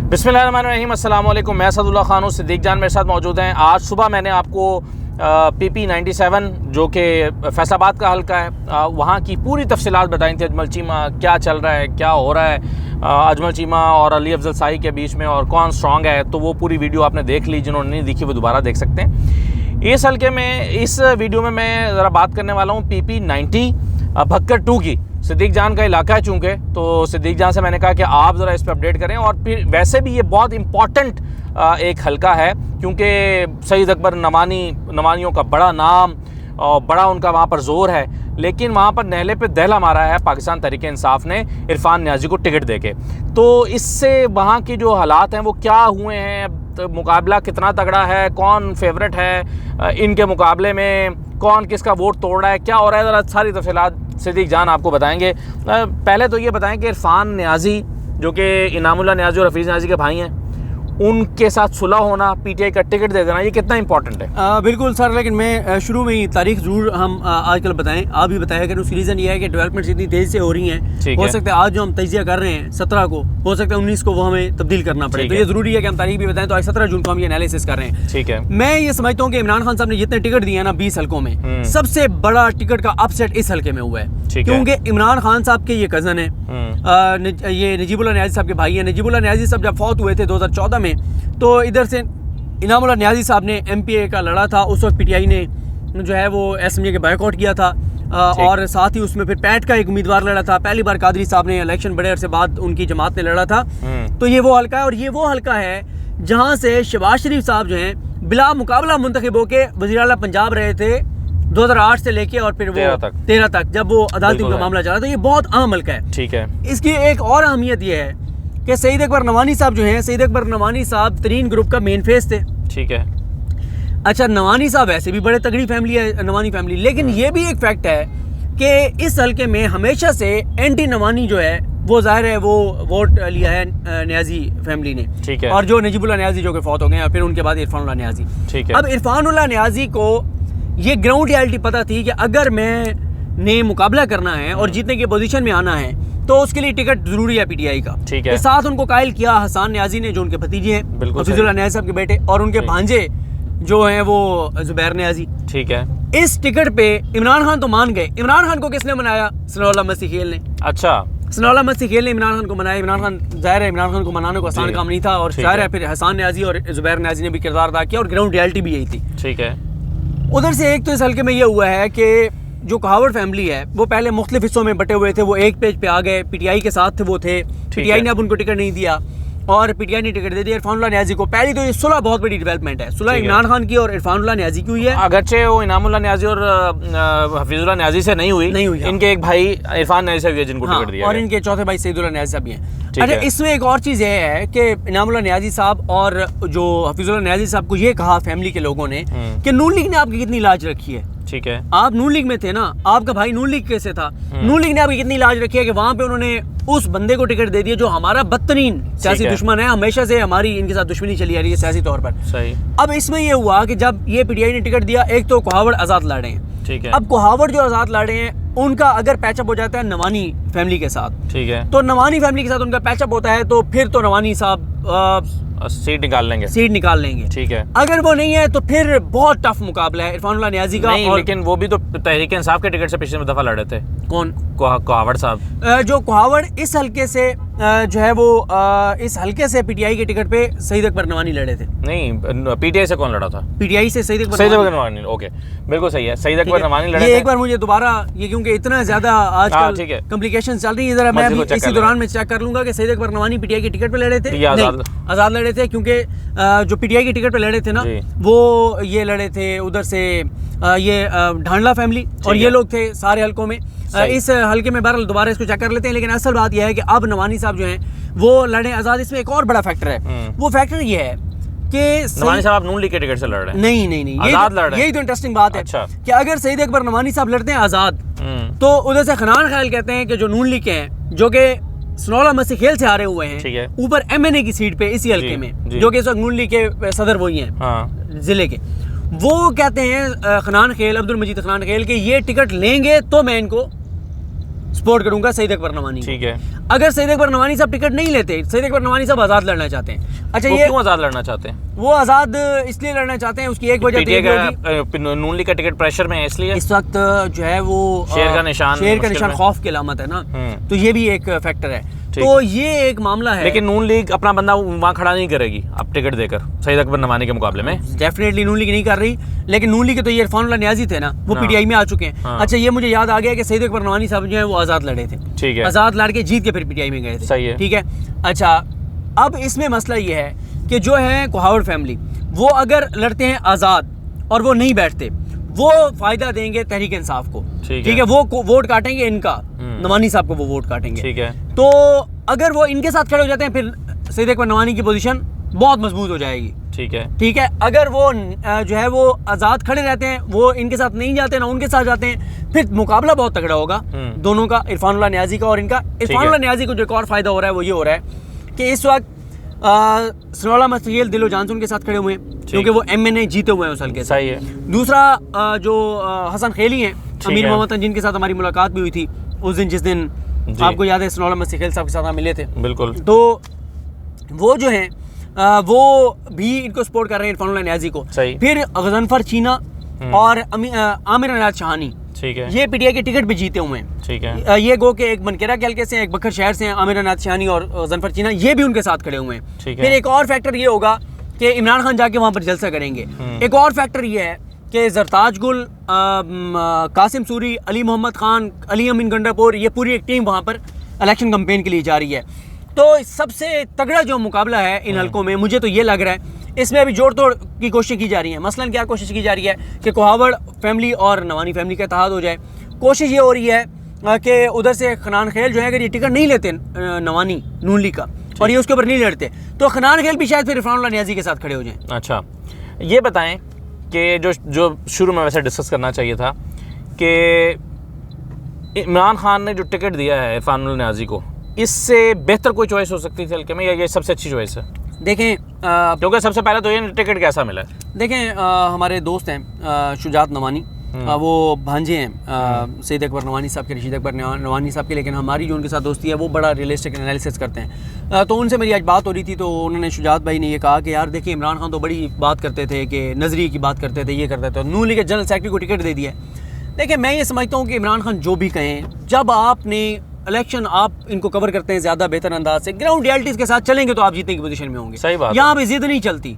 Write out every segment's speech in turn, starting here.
बिस्मिल्लाहिर्रहमानिर्रहीम, अस्सलाम वालेकुम। मैं सदुल्ला खान हूँ। सिद्दीक जान मेरे साथ मौजूद हैं। आज सुबह मैंने आपको PP 97 जो कि फैसलाबाद का हल्का है, वहाँ की पूरी तफसीलात बताई थी। अजमल चीमा क्या चल रहा है, क्या हो रहा है अजमल चीमा और अली अफजल शाही के बीच में, और कौन स्ट्रॉन्ग है। तो वो पूरी वीडियो आपने देख ली, जिन्होंने नहीं देखी वो दोबारा देख सकते हैं। इस हल्के में, इस वीडियो में मैं ज़रा बात करने वाला हूँ PP 90 भक्कर 2 की। सिद्दीक जान का इलाका है चूँकि, तो सिद्दीक जान से मैंने कहा कि आप ज़रा इस पर अपडेट करें। और फिर वैसे भी ये बहुत इम्पॉर्टेंट एक हल्का है, क्योंकि सईद अकबर नवानियों का बड़ा नाम और बड़ा उनका वहाँ पर जोर है। लेकिन वहाँ पर नहले पे दहला मारा है पाकिस्तान तहरीक इंसाफ ने इरफान नियाज़ी को टिकट देके। तो इससे वहाँ की जो हालात हैं वो क्या हुए हैं, तो मुकाबला कितना तगड़ा है, कौन फेवरेट है इनके मुकाबले में, कौन किसका वोट तोड़ रहा है, क्या हो रहा है, ज़रा सारी तफसीलात सिद्दीक जान आपको बताएंगे। पहले तो ये बताएं कि इरफान नियाज़ी जो कि इनामुल्लाह नियाज़ी और हफीज़ नियाज़ी के भाई हैं, उनके साथ सुलह होना, PTI का टिकट दे देना, ये कितना इंपॉर्टेंट है? बिल्कुल सर, लेकिन मैं शुरू में ही तारीख ज़रूर हम आजकल बताएं, आप भी बताया करें। उसकी रीज़न ये है कि डेवलपमेंट्स इतनी तेज़ी से हो रही हैं। हो सकता है आज जो हम तजिया कर रहे हैं 17 को, हो सकता है 19 को वो हमें तब्दील करना पड़े। तो ये ज़रूरी है कि हम तारीख भी बताएं। तो आज 17 जून को हम ये एनालिसिस कर रहे हैं। ठीक है। मैं ये समझता हूँ कि इमरान खान साहब ने जितने टिकट दिए हैं ना 20 हल्कों में, सबसे बड़ा टिकट का अपसेट इस हल्के में हुआ है। क्योंकि इमरान खान साहब के ये कज़न है, ये नजीबुल्लाह नियाज़ी साहब के भाई हैं। नजीबुल्लाह नियाज़ी साहब जब फौत हुए थे 2014 में, तो इधर से इनामुल्लाह नियाज़ी साहब ने MPA का लड़ा था। उस वक्त PTI ने जो है वो असेंबली के बायकॉट किया था, और साथ ही उसमें फिर पैट का एक उम्मीदवार लड़ा था। पहली बार कादरी साहब ने इलेक्शन बड़े अरसे बाद उनकी जमात ने लड़ा था। तो ये वो हल्का है, और ये वो हल्का है जहाँ से शहबाज शरीफ साहब जो हैं बिला मुकाबला मुंतखब होके वज़ीर आला पंजाब रहे थे 2008 से लेके, और फिर वो 13 तक जब वो अदालती का मामला चला। तो ये बहुत अहम हल्का है। ठीक है। इसकी एक और अहमियत ये है कि सईद अकबर नवानी साहब जो हैं, सईद अकबर नवानी साहब तरीन ग्रुप का मेन फेस थे। ठीक है। अच्छा, नवानी साहब ऐसे भी बड़े तगड़ी फैमिली है, नवानी फैमिली। लेकिन ये भी एक फैक्ट है कि इस हल्के में हमेशा से एंटी नवानी जो है वो जाहिर है वो वोट लिया है नियाज़ी फैमिली ने। ठीक है। और जो नजीबुल्लाह नियाज़ी जो कि फौत हो गए, और फिर उनके बाद इरफानुल्लाह नियाज़ी। ठीक है। अब इरफानुल्लाह नियाज़ी को ये ग्राउंड रियलिटी पता थी कि अगर मैंने मुकाबला करना है और जीतने की पोजीशन में आना है तो उसके लिए टिकट जरूरी है PTI का। ठीक है। साथ उनको कायल किया हसन नियाज़ी ने, जो उनके भतीजे हैं, हफीजुल्लाह नियाज़ी साहब के बेटे, और उनके भांजे जो हैं वो जुबैर नियाज़ी। ठीक है। इस टिकट पे इमरान खान तो मान गए। इमरान खान को किसने मनाया? सनाउल्लाह मसी खेल ने। अच्छा, सनाउल्लाह मसी खेल ने इमरान खान को मनाया। इमरान खान, जाहिर है इमरान खान को मनाने को आसान काम नहीं था, और जाहिर है फिर हसन नियाज़ी और जुबैर नियाज़ी ने भी किरदार अदा किया, और ग्राउंड रियलिटी भी यही थी। ठीक है। उधर से एक तो इस हल्के में ये हुआ है कि जो कहावड़ फैमिली है वो पहले मुख्तलिफ हिस्सों में बटे हुए थे, वो एक पेज पे आ गए। PTI के साथ थे, वो थे। PTI ने अब उनको टिकट नहीं दिया, और PTI ने टिकट दे दिया इरफानुल्लाह नियाज़ी को। पहली तो ये सुलह बहुत बड़ी डेवलपमेंट है। सुलह इमरान खान की और इरफानुल्लाह नियाज़ी की हुई है। अगरचे वो इनामुल्लाह नियाज़ी और हफीजुल्लाह नियाज़ी से नहीं हुई। इनके एक भाई इरफान नियाज़ी से हुई है जिनको टिकट दिया, और इनके चौथे भाई सईदुल्लाह नियाज़ी साहब भी हैं। अच्छा, इसमें एक और चीज़ ये है कि इनामुल्लाह नियाज़ी साहब और जो हफीजुल्लाह नियाज़ी साहब को ये कहा फैमिली के लोगों ने कि नून लीग ने आपकी कितनी लाज रखी है। ठीक है। आप नून लीग में थे ना, आपका भाई नून लीग कैसे था? नून लीग ने आपकी कितनी लाज रखी है कि वहां पे उन्होंने उस बंदे को टिकट दे दिया जो हमारा बदतरीन सियासी दुश्मन है। हमेशा से हमारी इनके साथ दुश्मनी चली आ रही है सियासी तौर पर। सही। अब इसमें ये हुआ कि जब ये PTI ने टिकट दिया, एक तो कोहावड़ आज़ाद लड़े हैं। ठीक है। अब कोहावड़ जो आज़ाद लड़े हैं उनका अगर पैचअप हो जाता है नवानी फैमिली के साथ, ठीक है, तो नवानी फैमिली के साथ उनका पैचअप होता है, तो फिर तो नवानी साहब सीट निकाल लेंगे। ठीक है। अगर वो नहीं है तो फिर बहुत टफ मुकाबला है इरफानुल्लाह नियाज़ी का। नहीं, लेकिन वो भी तो तहरीक इंसाफ के टिकट से पिछले दफा लड़े थे। कौन? कोहावड़ साहब। जो कोहावड़ इस हल्के से जो है वो इस हल्के से PTI के टिकट पे सईद अकबर नवानी लड़े थे। नहीं, PTI से कौन लड़ा था? PTI से सईद अकबर नवानी। ओके, बिल्कुल सही है, सईद अकबर नवानी लड़े थे। एक बार मुझे दोबारा ये, क्योंकि इतना ज्यादा आजकल कॉम्प्लिकेशंस चल रही है, जरा मैं इसी दौरान में चेक कर लूंगा कि सईद अकबर नवानी PTI के टिकट पे लड़े थे, आजाद लड़े थे। क्योंकि जो PTI के टिकट पे लड़े थे ना, वो ये लड़े थे उधर से ये ढांडला फैमिली, और ये लोग थे सारे हल्कों में। इस हल्के में बहरहाल दोबारा इसको चेक कर लेते हैं। लेकिन असल बात यह है कि अब नवानी साहब जो हैं वो लड़े आज़ाद। इसमें एक और बड़ा फैक्टर है, वो फैक्टर ये है कि नवानी साहब नून लीग के टिकट से लड़ रहे हैं। नहीं, आज़ाद लड़ रहे हैं। यही तो इंटरेस्टिंग बात है। अच्छा। कि अगर सईद अकबर नवानी साहब लड़ते हैं आज़ाद, तो उधर से खनान ख्याल कहते हैं कि जो नून लीग के हैं, जो कि सनाउल्लाह मसी खेल से हारे हुए हैं, ऊपर MNA की सीट पे इसी हल्के में, जो कि इस वक्त नून लीग के सदर वही हैं जिले के, वो कहते हैं खनान खेल, अब्दुल मजीद खनान खेल, कि ये टिकट लेंगे तो मैं इनको सपोर्ट करूंगा सईद अकबर नवानी। ठीक है। अगर सईद अकबर नवानी साहब टिकट नहीं लेते, सईद अकबर नवानी साहब आज़ाद लड़ना चाहते हैं। अच्छा, ये क्यों आज़ाद लड़ना चाहते हैं? वो आज़ाद इसलिए लड़ना चाहते हैं, उसकी एक वजह नून लीग का टिकट प्रेशर में है, इसलिए इस वक्त जो है वो शेर का निशान खौफ की अलामत है ना, तो ये भी एक फैक्टर है। तो ये एक मामला है। लेकिन नून लीग अपना बंदा वहाँ खड़ा नहीं करेगी अब टिकट देकर सईद अकबर नवानी के मुकाबले में। डेफिनेटली नून लीग नहीं कर रही, लेकिन नून लीग के तो ये इरफानुल्लाह नियाज़ी थे ना, वो पीटीआई में आ चुके हैं। अच्छा, ये मुझे याद आ गया कि सईद अकबर नवानी साहब जो है वो आज़ाद लड़े थे। ठीक है। आज़ाद लड़ के जीत के फिर पीटीआई में गए थे। सही है। ठीक है। अच्छा, अब इसमें मसला ये है कि जो है कोहावड़ फैमिली, वो अगर लड़ते हैं आज़ाद और वो नहीं बैठते, वो फायदा देंगे तहरीक इंसाफ को। ठीक है। वो वोट काटेंगे इनका, नवानी साहब को वो वोट काटेंगे। ठीक है। तो अगर वो इनके साथ खड़े हो जाते हैं, फिर सईद अकबर नवानी की पोजीशन बहुत मजबूत हो जाएगी। ठीक है। ठीक है। अगर वो जो है वो आज़ाद खड़े रहते हैं, वो इनके साथ नहीं जाते ना उनके साथ जाते हैं, फिर मुकाबला बहुत तगड़ा होगा दोनों का, इरफानुल्लाह नियाज़ी का और इनका। इरफानुल्लाह नियाज़ी को जो एक और फायदा हो रहा है वो ये हो रहा है कि इस वक्त सनाउल्लाह मस्ताकील दिलो जान से उनके साथ खड़े हुए हैं, क्योंकि वो MNA जीते हुए हैं उस हल्के से। सही है। दूसरा जो हसन खेली हैं, अमीर मोहम्मद जिनके साथ हमारी मुलाकात भी हुई थी उस दिन, जिस दिन आपको याद है सनाउल्लाह मस्ताकील साहब के साथ हम मिले थे। बिल्कुल। तो वो जो हैं वो भी इनको सपोर्ट कर रहे हैं, इरफानुल्लाह नियाज़ी को। फिर गजनफर चीना और आमिर अनाज शाहानी, ठीक है, ये पीटीआई के टिकट पे जीते हुए हैं। ठीक है। ये गो के एक बनकेरा के हल्के से हैं, एक बखर शहर से हैं, आमिर अनाज शाहानी और गजनफर चीना, ये भी उनके साथ खड़े हुए हैं। फिर एक और फैक्टर ये होगा कि इमरान खान जाके वहाँ पर जलसा करेंगे। एक और फैक्टर ये है कि जरताज गुल, कासिम सूरी, अली मोहम्मद खान, अली अमीन गंडापुर, ये पूरी एक टीम वहाँ पर इलेक्शन कैंपेन के लिए जा रही है। तो सबसे तगड़ा जो मुकाबला है इन हलकों में, मुझे तो ये लग रहा है इसमें अभी जोड़ तोड़ की कोशिश की जा रही है। मसलन क्या कोशिश की जा रही है कि कोहावड़ फैमिली और नवानी फैमिली का इत्तेहाद हो जाए। कोशिश ये हो रही है कि उधर से खनान खेल जो है, अगर ये टिकट नहीं लेते नवानी नून लीग का और ये उसके ऊपर नहीं लड़ते, तो खनान खेल भी शायद फिर इरफानुल्लाह नियाज़ी के साथ खड़े हो जाएं। अच्छा, ये बताएं कि जो शुरू में वैसे डिस्कस करना चाहिए था कि इमरान खान ने जो टिकट दिया है इरफानुल्लाह नियाज़ी को, इससे बेहतर कोई चॉइस हो सकती थी हल्के में, या ये सबसे अच्छी चॉइस है? देखें, क्योंकि सबसे पहले तो ये टिकट कैसा मिला है। देखें, हमारे दोस्त हैं शुजात नवानी, वो भांजे हैं सईद अकबर नवानी साहब के, रशीद अकबर नवानी साहब के, लेकिन हमारी जो उनके साथ दोस्ती है वो बड़ा रियलिस्टिक एनालिसिस करते हैं। तो उनसे मेरी आज बात हो रही थी, तो उन्होंने शुजात भाई ने ये कहा कि यार देखिए, इमरान खान तो बड़ी बात करते थे कि नजरिए की बात करते थे, ये करते थे, नून लीग के जनरल सेक्रेटरी को टिकट दे दिया। देखिए, मैं ये समझता हूँ कि इमरान खान जो भी कहें, जब आपने इलेक्शन आप इनको कवर करते हैं ज़्यादा बेहतर अंदाज से, ग्राउंड रियलिटीज के साथ चलेंगे तो आप जीतने की पोजीशन में होंगे। सही बात। यहाँ पे जिद नहीं चलती,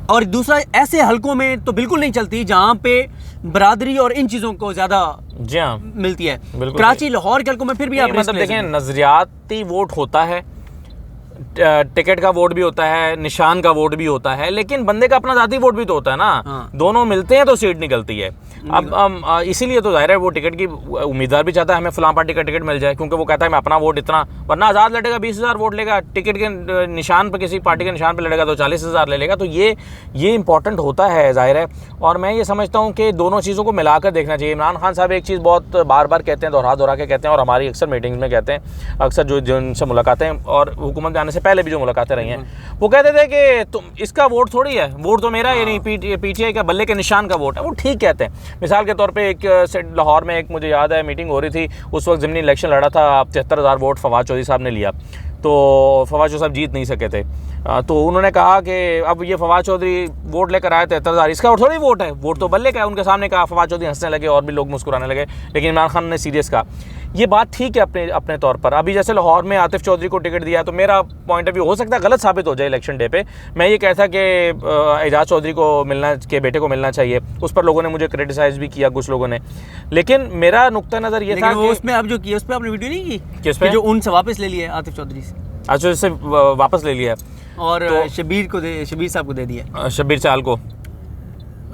और दूसरा ऐसे हलकों में तो बिल्कुल नहीं चलती जहाँ पे बरादरी और इन चीज़ों को ज़्यादा मिलती है। कराची लाहौर के हलकों में फिर भी आप मतलब देखें, नजरियाती वोट होता है, टिकट का वोट भी होता है, निशान का वोट भी होता है, लेकिन बंदे का अपना जाती वोट भी तो होता है ना। हाँ। दोनों मिलते हैं तो सीट निकलती है। अब इसीलिए तो जाहिर है वो टिकट की उम्मीदवार भी चाहता है हमें फलां पार्टी का टिकट मिल जाए, क्योंकि वो कहता है मैं अपना वोट इतना, वरना आज़ाद लड़ेगा 20,000 वोट लेगा, टिकट के निशान पर किसी पार्टी के निशान पर लड़ेगा तो 40,000 ले लेगा। तो ये इंपॉर्टेंट होता है जाहिर है, और मैं ये समझता हूँ कि दोनों चीज़ों को मिलाकर देखना चाहिए। इमरान खान साहब एक चीज़ बहुत बार बार कहते हैं, दोहरा के कहते हैं, और हमारी अक्सर मीटिंग्स में कहते हैं, अक्सर जो उनसे मुलाकातें और हुकूमत में आने से पहले भी जो मुलाकातें रही हैं, वो कहते थे कि तुम इसका वोट थोड़ी है, वोट तो मेरा, ये नहीं पीटीआई का बल्ले के निशान का वोट है। वो ठीक कहते हैं। मिसाल के तौर पे एक लाहौर में एक मुझे याद है मीटिंग हो रही थी, उस वक्त ज़मीनी इलेक्शन लड़ा था, 73,000 वोट फवाद चौधरी साहब ने लिया, तो फवाद चौधरी साहब जीत नहीं सके थे। तो उन्होंने कहा कि अब ये फवाद चौधरी वोट लेकर आए 73,000, इसका और थोड़ी वोट है, वोट तो बल्ले का है। उनके सामने कहा, फवाद चौधरी हंसने लगे और भी लोग मुस्कुराने लगे, लेकिन इमरान खान ने सीरियस कहा। ये बात ठीक है अपने तौर पर। अभी जैसे लाहौर में आतिफ चौधरी को टिकट दिया, तो मेरा पॉइंट ऑफ व्यू हो सकता है गलत साबित हो जाए इलेक्शन डे पे। मैं ये कहता कि एजाज चौधरी को के बेटे को मिलना चाहिए, उस पर लोगों ने मुझे क्रिटिसाइज भी किया कुछ लोगों ने, लेकिन मेरा नुक्ता नज़र ये था कि उसमें अब जो किया उस पर आपने वीडियो नहीं की, किस पे, जो उनसे वापस ले लिया आतिफ चौधरी से। अच्छा, इससे वापस ले लिया और तो शबीर साहब को दे दिया, शबीर सियाल को,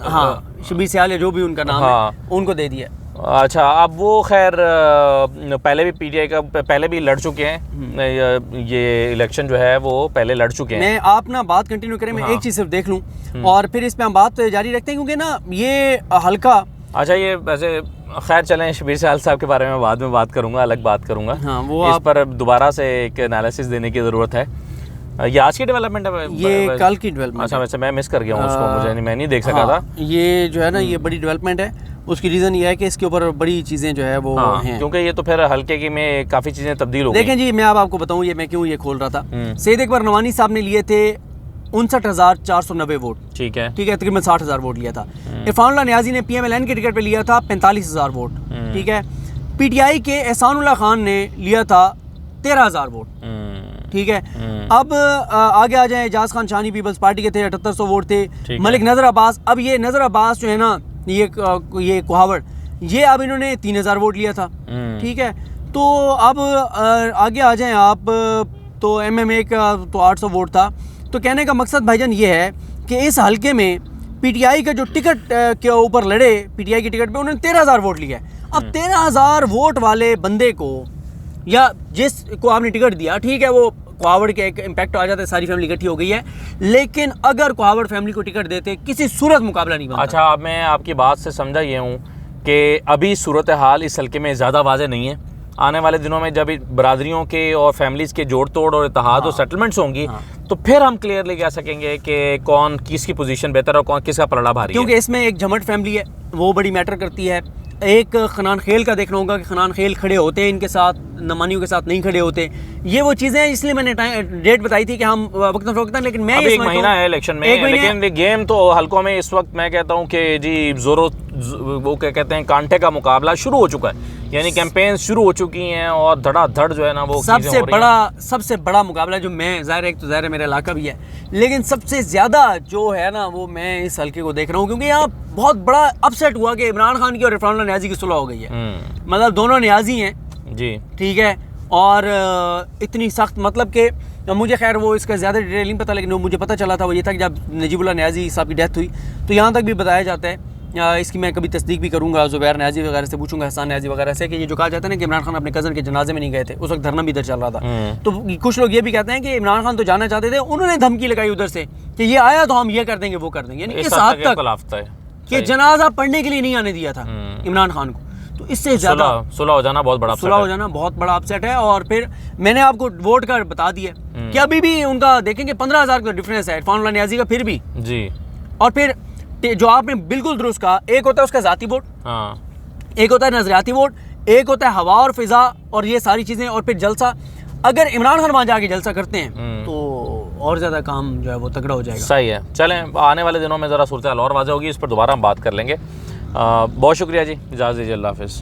हाँ शबीर सियाल है जो भी उनका नाम है, उनको दे दिया। अच्छा, अब वो खैर पहले भी पीटीआई का पहले भी लड़ चुके हैं, ये इलेक्शन जो है वो पहले लड़ चुके हैं। मैं आप ना बात कंटिन्यू करें, मैं एक चीज़ सिर्फ देख लूं और फिर इस पे हम बात जारी रखते हैं, क्योंकि ना ये हल्का। अच्छा, ये वैसे खैर चलें, शबीर सियाल साहब के बारे में बाद में बात करूंगा, अलग बात करूंगा। हाँ, वो इस पर दोबारा से एक एनालिसिस देने की ज़रूरत है। ये आज की डेवलपमेंट है, ये कल की डेवलपमेंट। अच्छा, वैसे मैं मिस कर गया हूँ उसको, मैं नहीं देख सका था। ये जो है ना, ये बड़ी डेवलपमेंट है उसकी रीज़न ये है कि इसके ऊपर बड़ी चीज़ें जो है वो हैं, क्योंकि ये तो फिर हल्के की में काफ़ी चीज़ें तब्दील हो गई। देखें जी, मैं अब आपको बताऊँ ये मैं क्यों ये खोल रहा था। सईद अकबर नवानी साहब ने लिए थे 59,490 वोट, ठीक है, तकरीबन 60,000 वोट लिया था। इरफानुल्लाह नियाज़ी ने PMLN के टिकट पे लिया था 45,000 वोट, ठीक है। PTI के एहसानुल्लाह खान ने लिया था 13,000 वोट, ठीक है। अब आगे आ जाए, एजाज खान शानी पीपल्स पार्टी के थे, 7800 वोट थे। मलिक नजर अब्बास, अब ये नजर अब्बास जो है ना, ये कुहावड़, ये अब इन्होंने 3,000 वोट लिया था, ठीक है। तो अब आगे आ जाएं आप, तो MMA का तो 800 वोट था। तो कहने का मकसद भाईजान ये है कि इस हलके में PTI का जो टिकट के ऊपर लड़े, PTI के टिकट पे उन्होंने 13,000 वोट लिया है। अब 13,000 वोट वाले बंदे को, या जिसको आपने टिकट दिया, ठीक है, वो कुहावड़ के एक इम्पैक्ट आ जाता है, सारी फैमिली इकट्ठी हो गई है, लेकिन अगर कुहावड़ फैमिली को टिकट देते किसी सूरत मुकाबला नहीं बनता। अच्छा, अब मैं आपकी बात से समझा ये हूँ कि अभी सूरत हाल इस हल्के में ज़्यादा वाज़ेह नहीं है। आने वाले दिनों में जब बरादरियों के और फैमिलीज़ के जोड़ तोड़ और इत्तेहाद और सेटलमेंट्स होंगी, तो फिर हम क्लियरली कह सकेंगे कि कौन किसकी पोजीशन बेहतर और कौन किसका पलड़ा भारी है। क्योंकि इसमें एक झमट फैमिली है, वो बड़ी मैटर करती है। एक खनान खेल का देखना होगा कि खनान खेल खड़े होते हैं इनके साथ, नमानियों के साथ नहीं खड़े होते। ये वो चीज़ें हैं, इसलिए मैंने डेट बताई थी कि हम वक्तन फरोख्तन, लेकिन मैं एक महीना है इलेक्शन में, लेकिन गेम तो हल्कों में इस वक्त मैं कहता हूँ कि जी वो क्या कहते हैं, कांटे का मुकाबला शुरू हो चुका है, यानी कैंपेन शुरू हो चुकी हैं और धड़ाधड़ जो है ना वो सबसे बड़ा मुकाबला जो मैं, ज़ाहिर एक तो ज़ाहिर मेरा इलाका भी है, लेकिन सबसे ज़्यादा जो है ना वो मैं इस हल्के को देख रहा हूँ, क्योंकि यहाँ बहुत बड़ा अपसेट हुआ कि इमरान खान की और इरफानुल्लाह नियाज़ी की सुलह हो गई है। मतलब दोनों नियाज़ी हैं जी, ठीक है, और इतनी सख्त, मतलब कि मुझे खैर वो इसका ज़्यादा डिटेल नहीं पता, लेकिन वो मुझे पता चला था वो ये था कि जब नजीबुल्लाह नियाज़ी साहब की डेथ हुई तो यहाँ तक भी बताया जाता है, इसकी मैं कभी तस्दीक भी करूँगा, ज़ुबैर नियाज़ी वगैरह से पूछूंगा, हसन नियाज़ी वगैरह से, कि ये जो कहा जाता है ना कि इमरान खान अपने कज़न के जनाजे में नहीं गए थे, उस वक्त धरना भी इधर चल रहा था। तो कुछ लोग ये भी कहते हैं कि इमरान खान तो जाना चाहते थे, उन्होंने धमकी लगाई उधर से कि ये आया तो हम ये कर देंगे वो कर देंगे, यानी इस हद तक कि जनाजा पढ़ने के लिए नहीं आने दिया था इमरान खान को। तो इससे ज़्यादा सुलह हो जाना बहुत बड़ा अपसेट है। और फिर मैंने आपको वोट का बता दिया कि अभी भी उनका देखेंगे 15,000 का डिफरेंस है इरफानुल्लाह नियाज़ी का, फिर भी जी। और फिर जो आपने बिल्कुल दुरुस्त कहा, एक होता है उसका ज़ाती वोट, एक होता है नजरियाती वोट, एक होता है हवा और फिजा और ये सारी चीज़ें, और फिर जलसा। अगर इमरान खान वहाँ जाके जलसा करते हैं तो और ज़्यादा काम जो है वो तगड़ा हो जाएगा। सही है, चलें आने वाले दिनों में ज़रा सूरत हाल और वाज़ेह होगी, इस पर दोबारा हम बात कर लेंगे। बहुत शुक्रिया जी, इजाज़त दीजिए, अल्लाह हाफ़िज़।